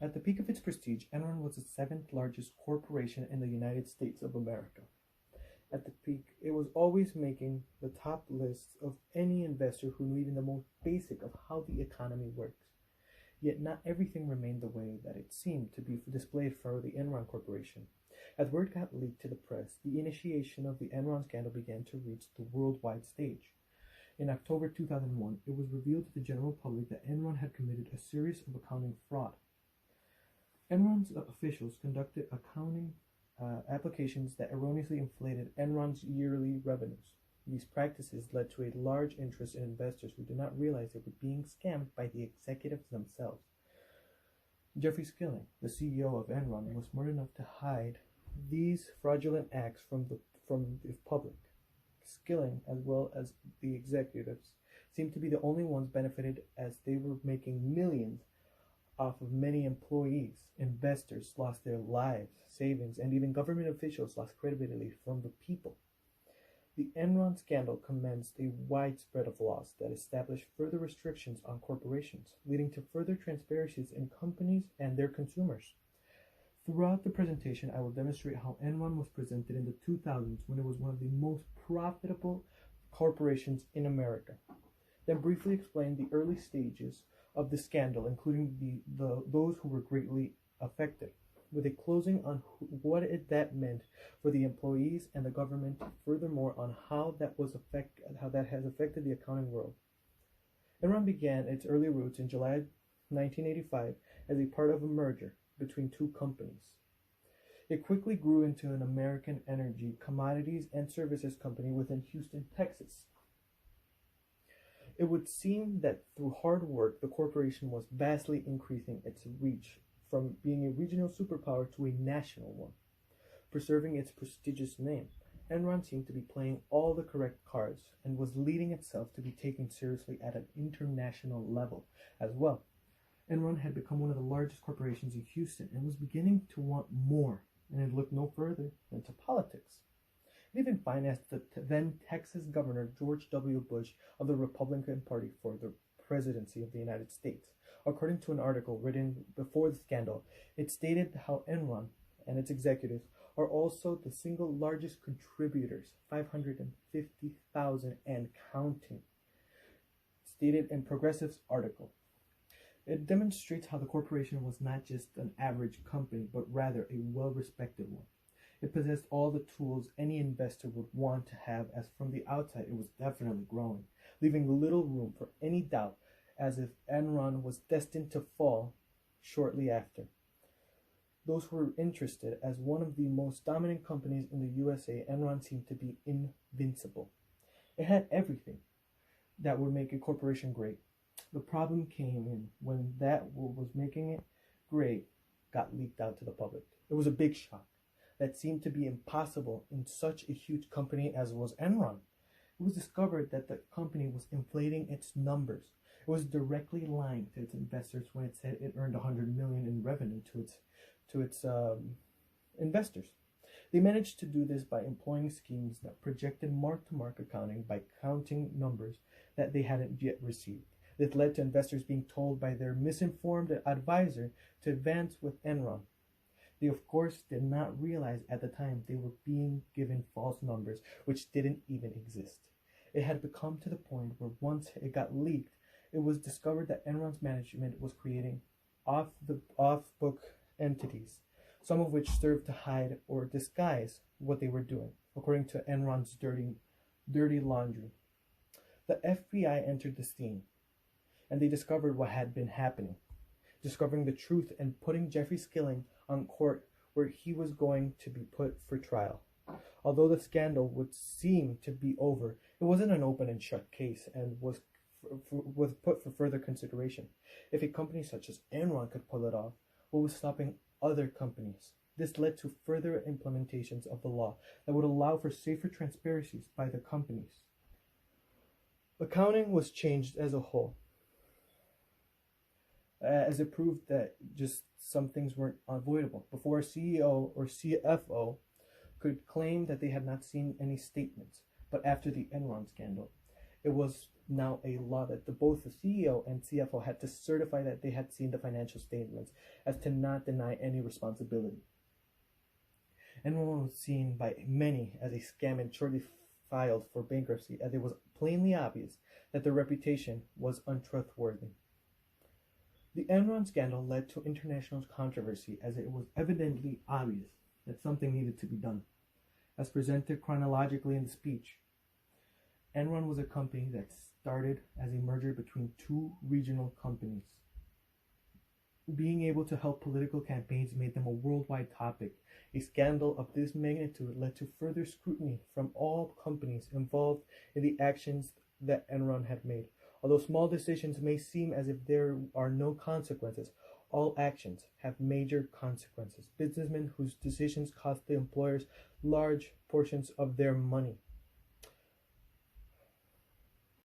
At the peak of its prestige, Enron was the seventh largest corporation in the United States of America. At the peak, it was always making the top lists of any investor who knew even the most basic of how the economy works. Yet not everything remained the way that it seemed to be displayed for the Enron Corporation. As word got leaked to the press, the initiation of the Enron scandal began to reach the worldwide stage. In October 2001, it was revealed to the general public that Enron had committed a series of accounting fraud. Enron's officials conducted accounting applications that erroneously inflated Enron's yearly revenues. These practices led to a large interest in investors who did not realize they were being scammed by the executives themselves. Jeffrey Skilling, the CEO of Enron, was smart enough to hide these fraudulent acts from the public. Skilling, as well as the executives, seemed to be the only ones benefited as they were making millions off of many employees. Investors lost their lives, savings, and even government officials lost credibility from the people. The Enron scandal commenced a widespread of laws that established further restrictions on corporations, leading to further transparencies in companies and their consumers. Throughout the presentation, I will demonstrate how Enron was presented in the 2000s when it was one of the most profitable corporations in America. Then briefly explain the early stages of the scandal, including those who were greatly affected, with a closing on what that meant for the employees and the government, furthermore on how that has affected the accounting world. Enron began its early roots in July 1985 as a part of a merger between two companies. It quickly grew into an American energy, commodities, and services company within Houston, Texas. It would seem that through hard work, the corporation was vastly increasing its reach from being a regional superpower to a national one. Preserving its prestigious name, Enron seemed to be playing all the correct cards and was leading itself to be taken seriously at an international level as well. Enron had become one of the largest corporations in Houston and was beginning to want more, and it looked no further than to politics. It even financed the then Texas Governor George W. Bush of the Republican Party for the presidency of the United States. According to an article written before the scandal, it stated how Enron and its executives are also the single largest contributors, 550,000 and counting, stated in Progressive's article. It demonstrates how the corporation was not just an average company, but rather a well-respected one. It possessed all the tools any investor would want to have, as from the outside it was definitely growing, leaving little room for any doubt, as if Enron was destined to fall shortly after. Those who were interested as one of the most dominant companies in the USA, Enron seemed to be invincible. It had everything that would make a corporation great. The problem came in when that what was making it great got leaked out to the public. It was a big shock that seemed to be impossible in such a huge company as was Enron. It was discovered that the company was inflating its numbers. It was directly lying to its investors when it said it earned $100 million in revenue to its investors. They managed to do this by employing schemes that projected mark-to-market accounting by counting numbers that they hadn't yet received. This led to investors being told by their misinformed advisor to advance with Enron. They, of course, did not realize at the time they were being given false numbers, which didn't even exist. It had become to the point where once it got leaked, it was discovered that Enron's management was creating off-book entities, some of which served to hide or disguise what they were doing, according to Enron's dirty laundry. The FBI entered the scene, and they discovered what had been happening, discovering the truth and putting Jeffrey Skilling on court where he was going to be put for trial. Although the scandal would seem to be over, it wasn't an open and shut case and was put for further consideration. If a company such as Enron could pull it off, what was stopping other companies? This led to further implementations of the law that would allow for safer transparencies by the companies. Accounting was changed as a whole, as it proved that just some things weren't avoidable. Before a CEO or CFO could claim that they had not seen any statements, but after the Enron scandal, it was now a law that both the CEO and CFO had to certify that they had seen the financial statements as to not deny any responsibility. Enron was seen by many as a scam and shortly filed for bankruptcy, as it was plainly obvious that their reputation was untrustworthy. The Enron scandal led to international controversy, as it was evidently obvious that something needed to be done. As presented chronologically in the speech, Enron was a company that started as a merger between two regional companies. Being able to help political campaigns made them a worldwide topic. A scandal of this magnitude led to further scrutiny from all companies involved in the actions that Enron had made. Although small decisions may seem as if there are no consequences, all actions have major consequences. Businessmen whose decisions cost the employers large portions of their money